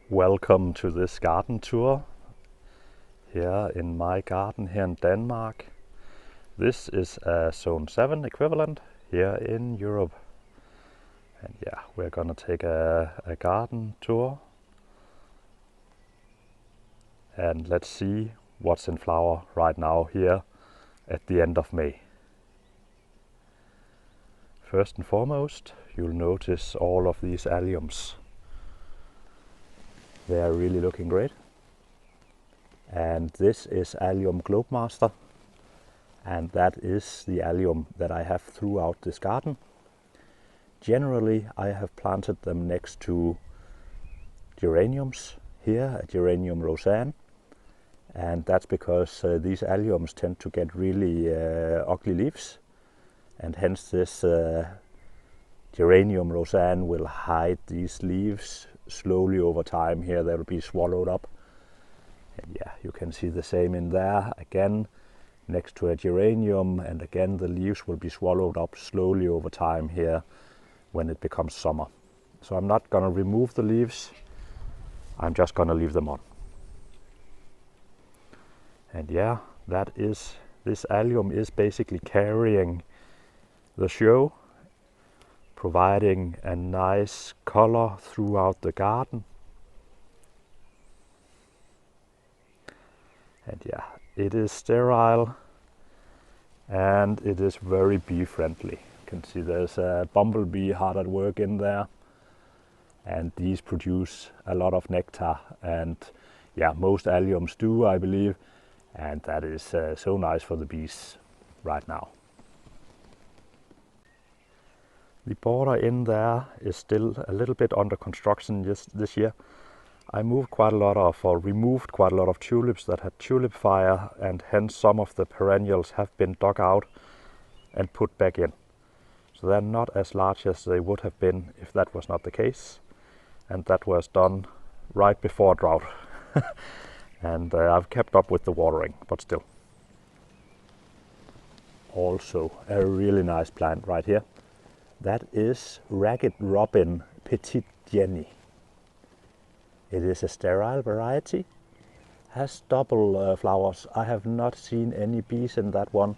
Welcome to this garden tour here in my garden here in Denmark. This is a Zone 7 equivalent here in Europe. And yeah, we're gonna take a garden tour and let's see what's in flower right now here at the end of May. First and foremost, you'll notice all of these alliums. They are really looking great. And this is Allium Globemaster, and that is the allium that I have throughout this garden. Generally, I have planted them next to geraniums. Here, a geranium roseanne, and that's because these alliums tend to get really ugly leaves, and hence this geranium roseanne will hide these leaves slowly over time. Here they will be swallowed up. And yeah, you can see the same in there, again next to a geranium, and again the leaves will be swallowed up slowly over time here when it becomes summer. So I'm not going to remove the leaves, I'm just going to leave them on. And yeah, this allium is basically carrying the show, providing a nice color throughout the garden. And yeah, it is sterile and it is very bee friendly. You can see there's a bumblebee hard at work in there, and these produce a lot of nectar, and yeah, most alliums do, I believe, and that is so nice for the bees right now. The border in there is still a little bit under construction this year. I removed quite a lot of tulips that had tulip fire, and hence some of the perennials have been dug out and put back in. So they're not as large as they would have been if that was not the case. And that was done right before drought. And I've kept up with the watering, but still. Also a really nice plant right here. That is Ragged Robin Petit Jenny. It is a sterile variety, has double flowers. I have not seen any bees in that one,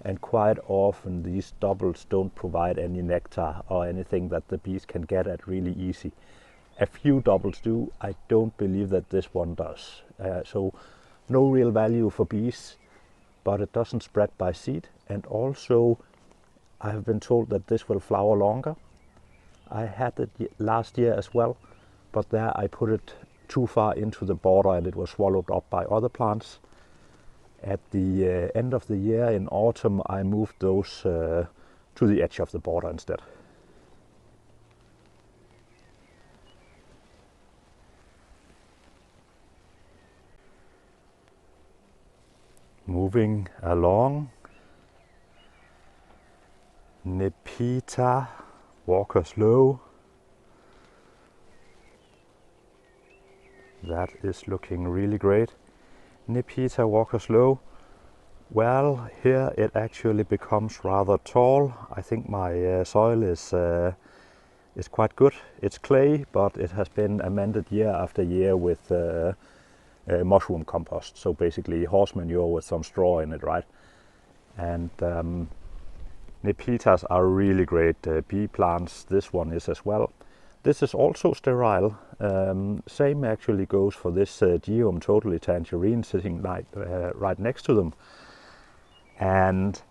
and quite often these doubles don't provide any nectar or anything that the bees can get at really easy. A few doubles do, I don't believe that this one does. So no real value for bees, but it doesn't spread by seed, and also I have been told that this will flower longer. I had it last year as well, but there I put it too far into the border and it was swallowed up by other plants. At the end of the year, in autumn, I moved those to the edge of the border instead. Moving along, Nepeta, Walker Slow. That is looking really great. Nepeta Walker Slow. Well, here it actually becomes rather tall. I think my soil is quite good. It's clay, but it has been amended year after year with mushroom compost. So basically horse manure with some straw in it, right? And Nepetas are really great bee plants. This one is as well. This is also sterile. Same actually goes for this Geum Totally Tangerine sitting right next to them. And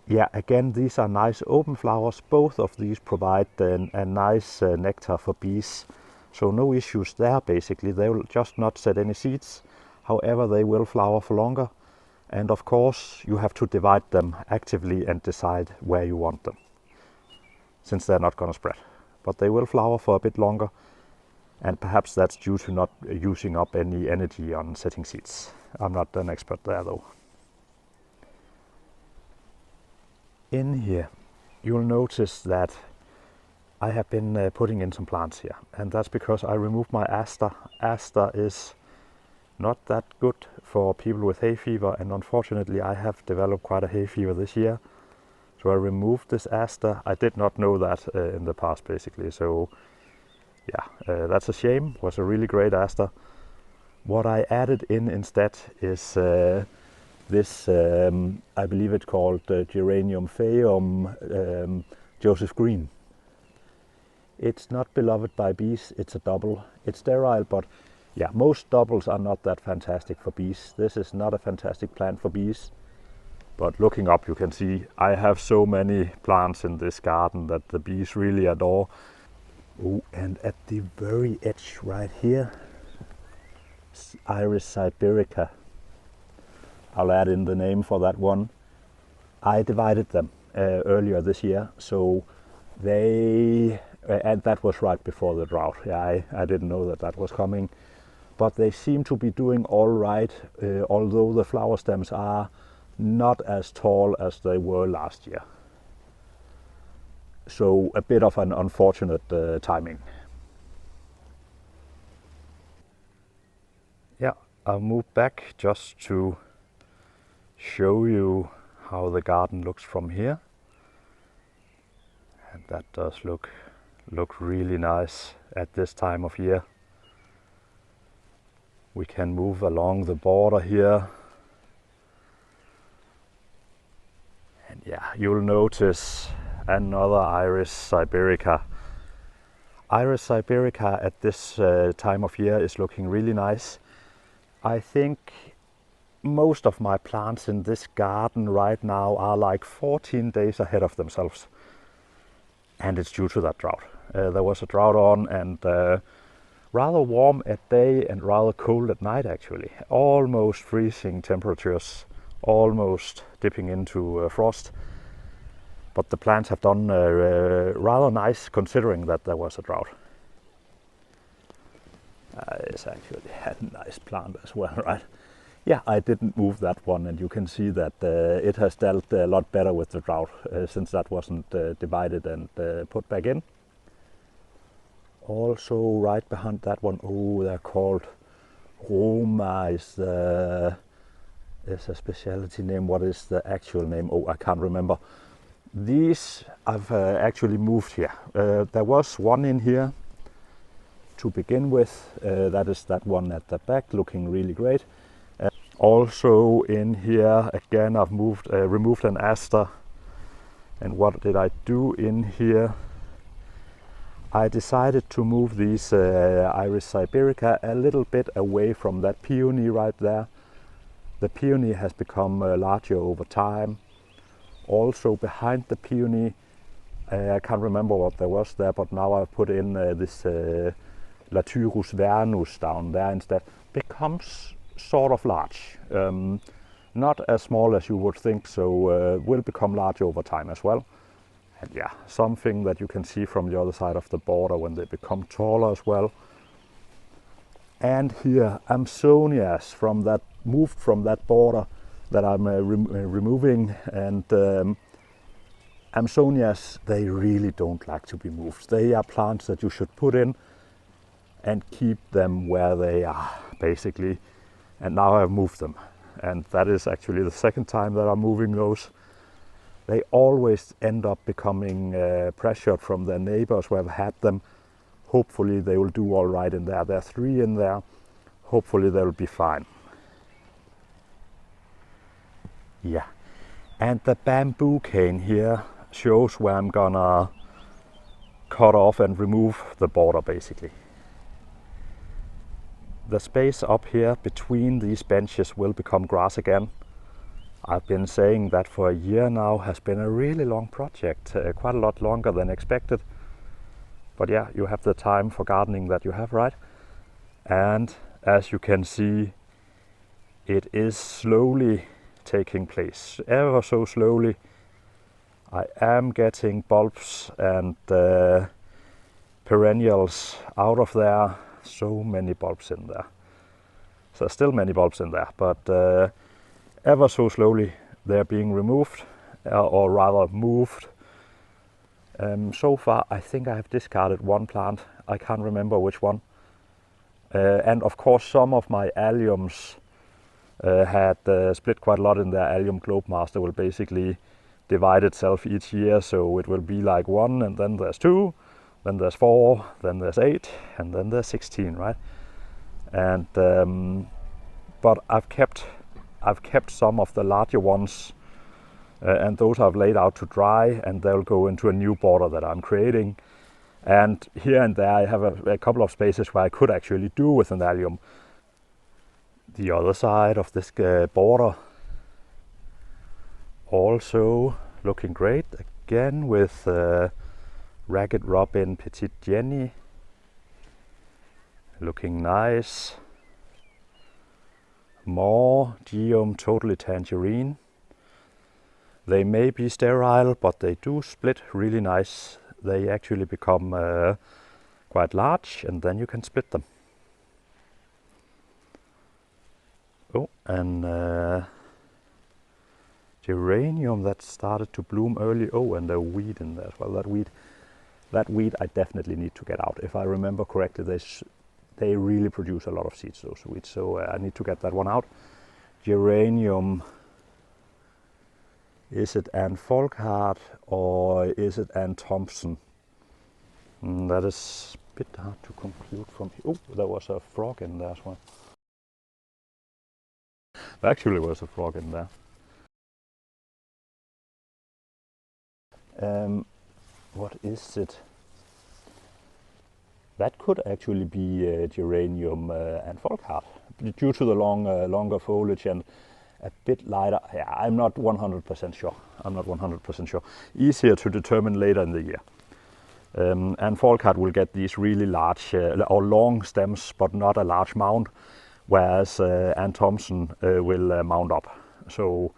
yeah, again, these are nice open flowers. Both of these provide a nice nectar for bees. So no issues there basically. They will just not set any seeds. However, they will flower for longer. And of course, you have to divide them actively and decide where you want them, since they're not going to spread. But they will flower for a bit longer, and perhaps that's due to not using up any energy on setting seeds. I'm not an expert there though. In here, you'll notice that I have been putting in some plants here, and that's because I removed my aster. Aster is not that good for people with hay fever, and unfortunately I have developed quite a hay fever this year. So I removed this aster. I did not know that in the past basically, so yeah, that's a shame. Was a really great aster. What I added in instead is this, I believe it's called Geranium phaeum Joseph Green. It's not beloved by bees, it's a double. It's sterile, but yeah, most doubles are not that fantastic for bees. This is not a fantastic plant for bees. But looking up you can see I have so many plants in this garden that the bees really adore. Oh, and at the very edge right here, Iris siberica. I'll add in the name for that one. I divided them earlier this year, so they, and that was right before the drought. Yeah, I didn't know that that was coming, but they seem to be doing all right, although the flower stems are not as tall as they were last year. So a bit of an unfortunate timing. Yeah, I'll move back just to show you how the garden looks from here. And that does look really nice at this time of year. We can move along the border here. And yeah, you'll notice another Iris siberica. Iris siberica at this time of year is looking really nice. I think most of my plants in this garden right now are like 14 days ahead of themselves. And it's due to that drought. There was a drought on, and rather warm at day and rather cold at night actually. Almost freezing temperatures, almost dipping into frost. But the plants have done rather nice considering that there was a drought. It's actually a nice plant as well, right? Yeah, I didn't move that one, and you can see that it has dealt a lot better with the drought since that wasn't divided and put back in. Also right behind that one, oh, they're called Roma is a specialty name. What is the actual name? Oh, I can't remember. These I've actually moved here. There was one in here to begin with. That is that one at the back, looking really great. Also in here again I've removed an aster. And what did I do in here? I decided to move these Iris siberica a little bit away from that peony right there. The peony has become larger over time. Also behind the peony, I can't remember what there was there, but now I've put in this Latyrus vernus down there instead. Becomes sort of large. Not as small as you would think, so will become large over time as well. And yeah, something that you can see from the other side of the border when they become taller as well. And here, Amsonias moved from that border that I'm removing, and Amsonias, they really don't like to be moved. They are plants that you should put in and keep them where they are, basically. And now I've moved them, and that is actually the second time that I'm moving those. They always end up becoming pressured from their neighbors who have had them. Hopefully they will do all right in there. There are 3 in there. Hopefully they'll be fine. Yeah, and the bamboo cane here shows where I'm gonna cut off and remove the border basically. The space up here between these benches will become grass again. I've been saying that for a year now. Has been a really long project, quite a lot longer than expected. But yeah, you have the time for gardening that you have, right? And as you can see, it is slowly taking place, ever so slowly. I am getting bulbs and perennials out of there. So many bulbs in there. So still many bulbs in there, but ever so slowly they're being removed, or rather moved. So far I think I have discarded one plant. I can't remember which one. And of course some of my alliums had split quite a lot in their allium globemaster. Will basically divide itself each year, so it will be like 1, and then there's 2, then there's 4, then there's 8, and then there's 16, right? And but I've kept some of the larger ones, and those I've laid out to dry, and they'll go into a new border that I'm creating. And here and there I have a couple of spaces where I could actually do with an allium. The other side of this border also looking great, again with ragged robin Petite Jenny, looking nice. More geum totally tangerine. They may be sterile, but they do split really nice. They actually become quite large, and then you can split them. Oh, and geranium that started to bloom early. Oh, and a weed in there as well. That weed I definitely need to get out. If I remember correctly, they really produce a lot of seeds, those weeds. So I need to get that one out. Geranium. Is it Anne Folkhardt or is it Anne Thompson? That is a bit hard to conclude from here. Oh, there was a frog in there as well. There actually was a frog in there. What is it? That could actually be geranium Anne Folkhardt, due to the longer foliage and a bit lighter. Yeah, I'm not 100% sure. I'm not 100% sure. Easier to determine later in the year. And Folkhardt will get these really large or long stems, but not a large mound, whereas Anne Thompson will mount up. So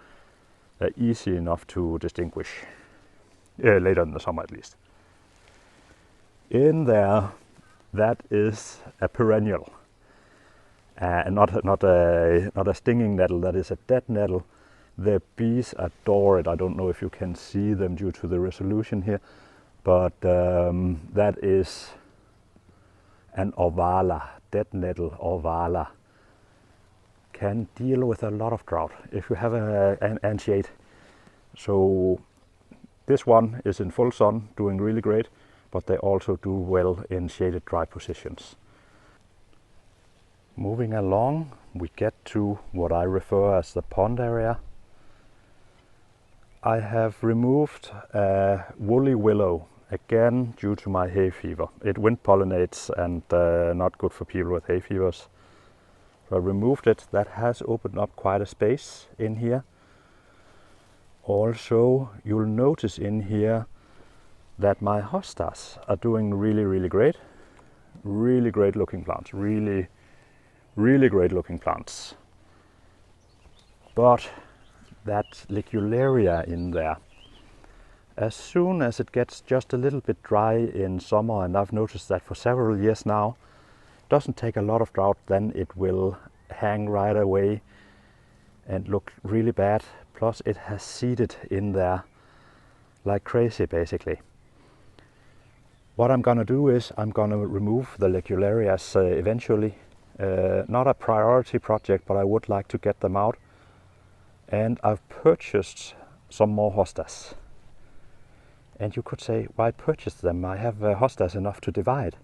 easy enough to distinguish later in the summer at least. In there, that is a perennial. Not a stinging nettle, that is a dead nettle. The bees adore it. I don't know if you can see them due to the resolution here, but that is an Orvala, dead nettle Orvala. Can deal with a lot of drought if you have an antiate. So this one is in full sun, doing really great, but they also do well in shaded dry positions. Moving along, we get to what I refer as the pond area. I have removed a woolly willow, again due to my hay fever. It wind pollinates and not good for people with hay fevers. So I removed it. That has opened up quite a space in here. Also, you'll notice in here that my hostas are doing really great. Really great looking plants, really great looking plants. But that licularia in there, as soon as it gets just a little bit dry in summer, and I've noticed that for several years now, doesn't take a lot of drought, then it will hang right away and look really bad. Plus it has seeded in there like crazy basically. What I'm gonna do is I'm gonna remove the licularias eventually. Not a priority project, but I would like to get them out. And I've purchased some more hostas. And you could say, why purchase them? I have hostas enough to divide.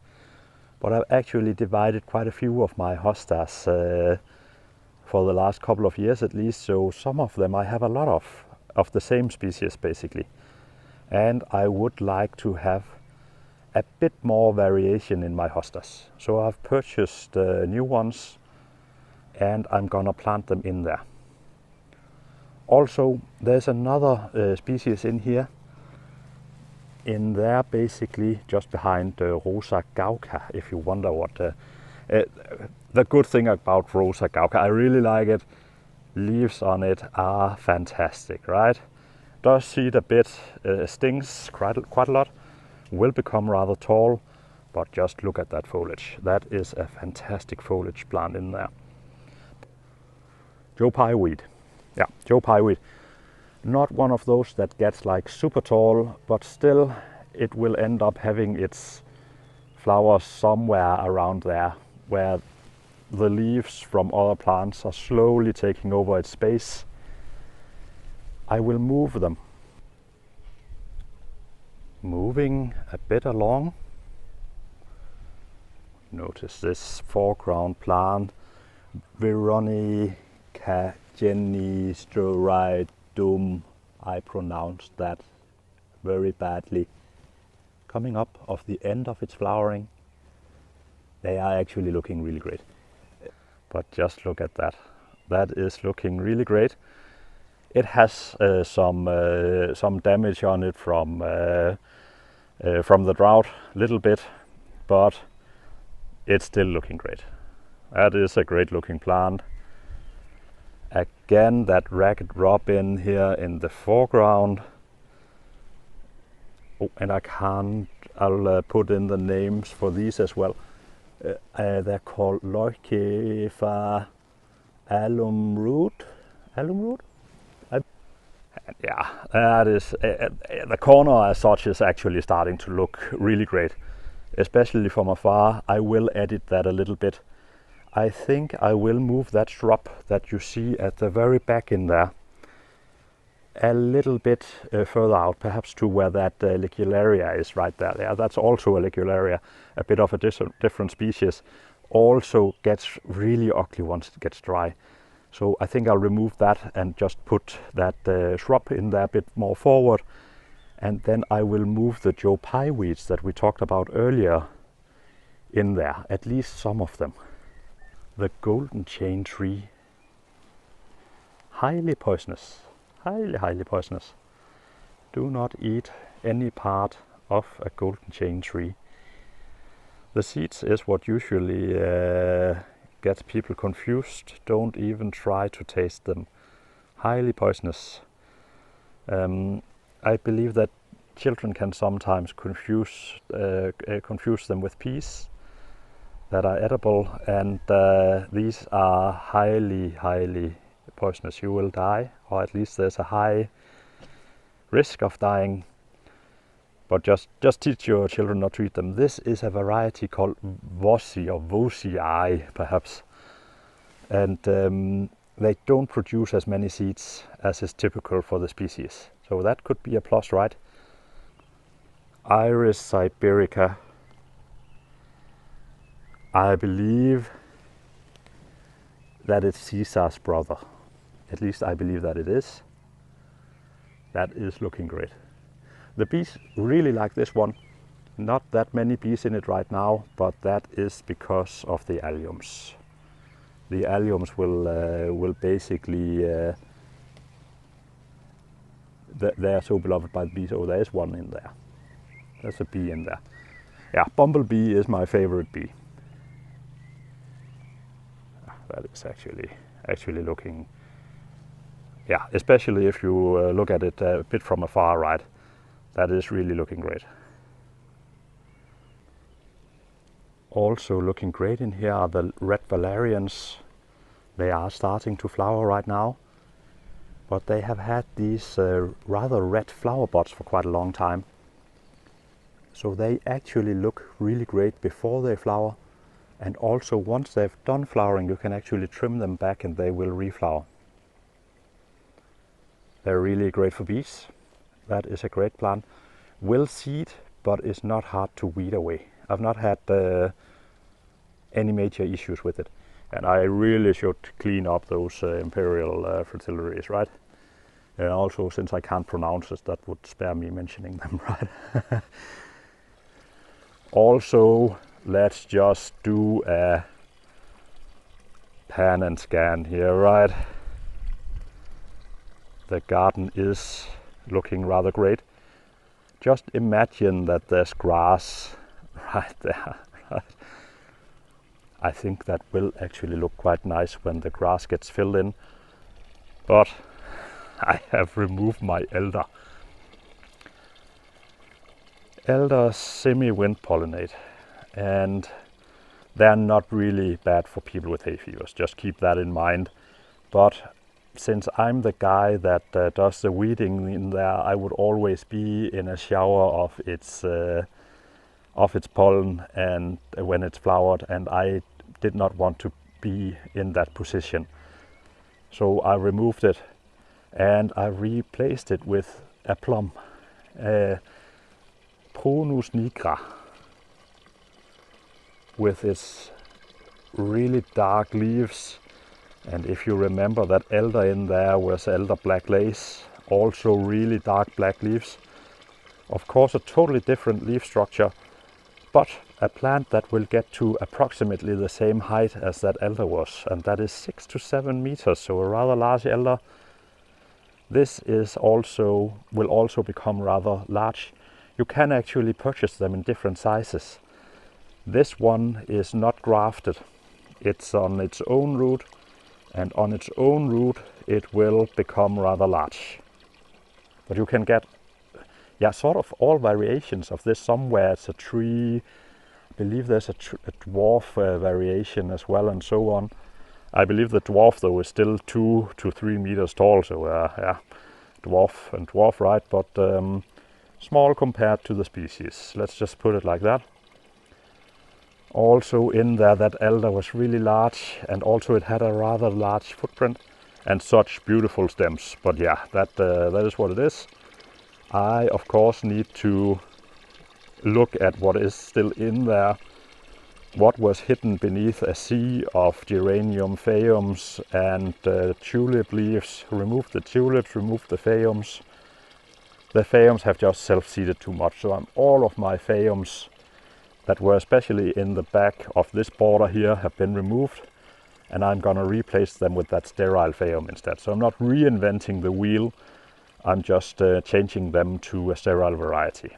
But I've actually divided quite a few of my hostas for the last couple of years at least. So some of them I have a lot of the same species basically. And I would like to have a bit more variation in my hostas. So I've purchased new ones and I'm gonna plant them in there. Also, there's another species in here. In there basically just behind Rosa Gauca, if you wonder what the good thing about Rosa Gauca, I really like it. Leaves on it are fantastic, right? Does seed a bit, stings quite a lot. Will become rather tall, but just look at that foliage. That is a fantastic foliage plant in there. Joe Pye weed. Yeah, Joe Pye weed. Not one of those that gets like super tall, but still it will end up having its flowers somewhere around there where the leaves from other plants are slowly taking over its space. I will move them. Moving a bit along, Notice this foreground plant, Veronica genisteridum. I pronounced that very badly. Coming up of the end of its flowering, they are actually looking really great. But just look at that. That is looking really great. It has some damage on it from the drought, a little bit, but it's still looking great. That is a great looking plant. Again, that ragged robin here in the foreground. Oh, and I'll put in the names for these as well. They're called Leukefa allium root. Yeah, that is the corner as such is actually starting to look really great, especially from afar. I will edit that a little bit. I think I will move that shrub that you see at the very back in there a little bit further out, perhaps to where that licularia is right there. Yeah, that's also a licularia, a bit of a different species. Also gets really ugly once it gets dry. So I think I'll remove that and just put that shrub in there a bit more forward. And then I will move the Joe Pye weeds that we talked about earlier in there, at least some of them. The golden chain tree, highly poisonous. Highly poisonous. Do not eat any part of a golden chain tree. The seeds is what usually gets people confused. Don't even try to taste them. Highly poisonous. I believe that children can sometimes confuse them with peas that are edible, and these are highly poisonous. You will die, or at least there's a high risk of dying. But just teach your children not to eat them. This is a variety called Vossi or Vosii perhaps, and they don't produce as many seeds as is typical for the species. So that could be a plus, right? Iris siberica. I believe that it's Caesar's brother. At least I believe that it is. That is looking great. The bees really like this one. Not that many bees in it right now, but that is because of the alliums. The alliums will basically, they are so beloved by the bees. Oh, there is one in there. There's a bee in there. Yeah, bumblebee is my favorite bee. That is actually looking, yeah, especially if you look at it a bit from afar, right? That is really looking great. Also looking great in here are the red valerians. They are starting to flower right now, but they have had these rather red flower buds for quite a long time. So they actually look really great before they flower. And also once they've done flowering, you can actually trim them back and they will reflower. They're really great for bees. That is a great plant. Will seed, but it's not hard to weed away. I've not had any major issues with it. And I really should clean up those imperial fritillaries, right? And also, since I can't pronounce it, that would spare me mentioning them, right? Also, let's just do a pan and scan here, right? The garden is looking rather great. Just imagine that there's grass right there. Right? I think that will actually look quite nice when the grass gets filled in. But I have removed my elder. Elders semi-wind pollinate, and they're not really bad for people with hay fevers. Just keep that in mind. But since I'm the guy that does the weeding in there, I would always be in a shower of its pollen and when it's flowered, and I did not want to be in that position. So I removed it and I replaced it with a plum. Prunus nigra. with its really dark leaves. And if you remember, that elder in there was elder black lace, also really dark black leaves. Of course, a totally different leaf structure, but a plant that will get to approximately the same height as that elder was, and that is 6 to 7 meters, so a rather large elder. This will also become rather large. You can actually purchase them in different sizes. This one is not grafted. It's on its own root, and on its own root it will become rather large. But you can get sort of all variations of this. Somewhere it's a tree, I believe there's a dwarf variation as well, and so on. I believe the dwarf though is still 2 to 3 meters tall, so yeah, dwarf and dwarf, right? But small compared to the species. Let's just put it like that. Also in there, that elder was really large, and also it had a rather large footprint and such beautiful stems. But yeah, that is what it is. I of course need to look at what is still in there, what was hidden beneath a sea of geranium phaeums and tulip leaves. Remove the tulips, remove the phaeums. The phaeums have just self-seeded too much, so all of my phaeums that were especially in the back of this border here have been removed, and I'm gonna replace them with that sterile phaeum instead. So I'm not reinventing the wheel, I'm just changing them to a sterile variety.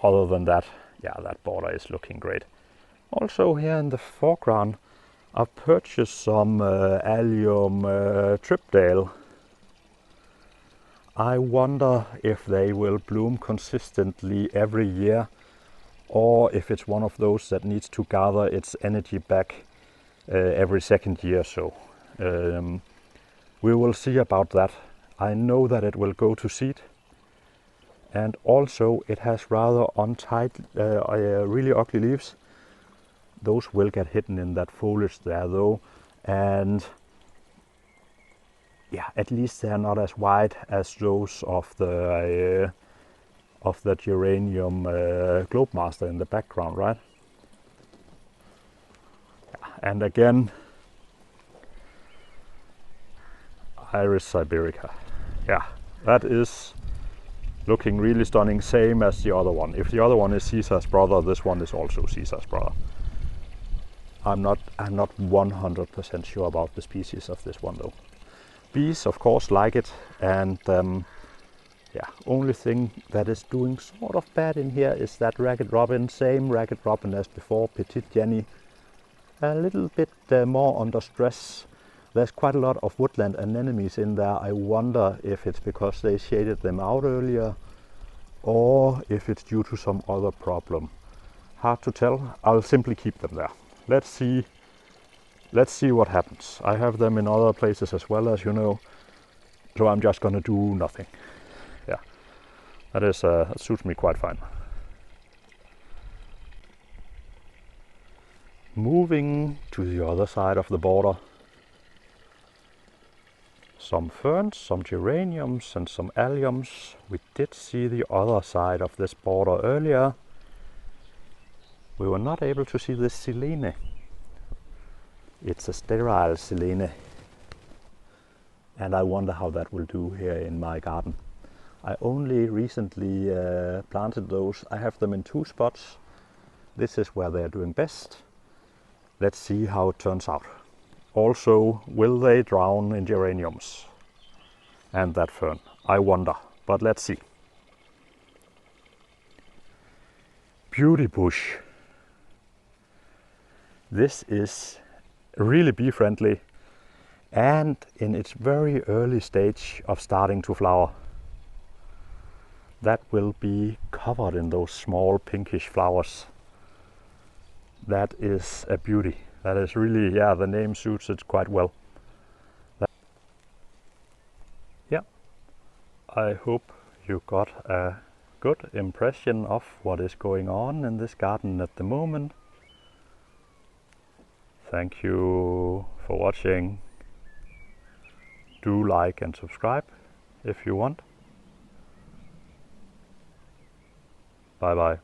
Other than that, yeah, that border is looking great. Also here in the foreground, I've purchased some allium tripdale. I wonder if they will bloom consistently every year, or if it's one of those that needs to gather its energy back every second year or so. We will see about that. I know that it will go to seed, and also it has rather untight, really ugly leaves. Those will get hidden in that foliage there though, and yeah, at least they're not as wide as those of the geranium globemaster in the background, right? And again, Iris siberica. Yeah, that is looking really stunning, same as the other one. If the other one is Caesar's brother, this one is also Caesar's brother. I'm not 100% sure about the species of this one though. Bees of course like it, and yeah, only thing that is doing sort of bad in here is that ragged robin, same ragged robin as before, Petite Jenny. A little bit more under stress. There's quite a lot of woodland anemones in there. I wonder if it's because they shaded them out earlier, or if it's due to some other problem. Hard to tell. I'll simply keep them there. Let's see what happens. I have them in other places as well, as you know, so I'm just gonna do nothing. Yeah, that suits me quite fine. Moving to the other side of the border. Some ferns, some geraniums and some alliums. We did see the other side of this border earlier. We were not able to see this silene. It's a sterile silene, and I wonder how that will do here in my garden. I only recently planted those. I have them in 2 spots. This is where they're doing best. Let's see how it turns out. Also, will they drown in geraniums and that fern? I wonder, but let's see. Beauty bush. This is really bee friendly and in its very early stage of starting to flower. That will be covered in those small pinkish flowers. That is a beauty. That is really, yeah, the name suits it quite well. Yeah, I hope you got a good impression of what is going on in this garden at the moment. Thank you for watching. Do like and subscribe if you want. Bye bye.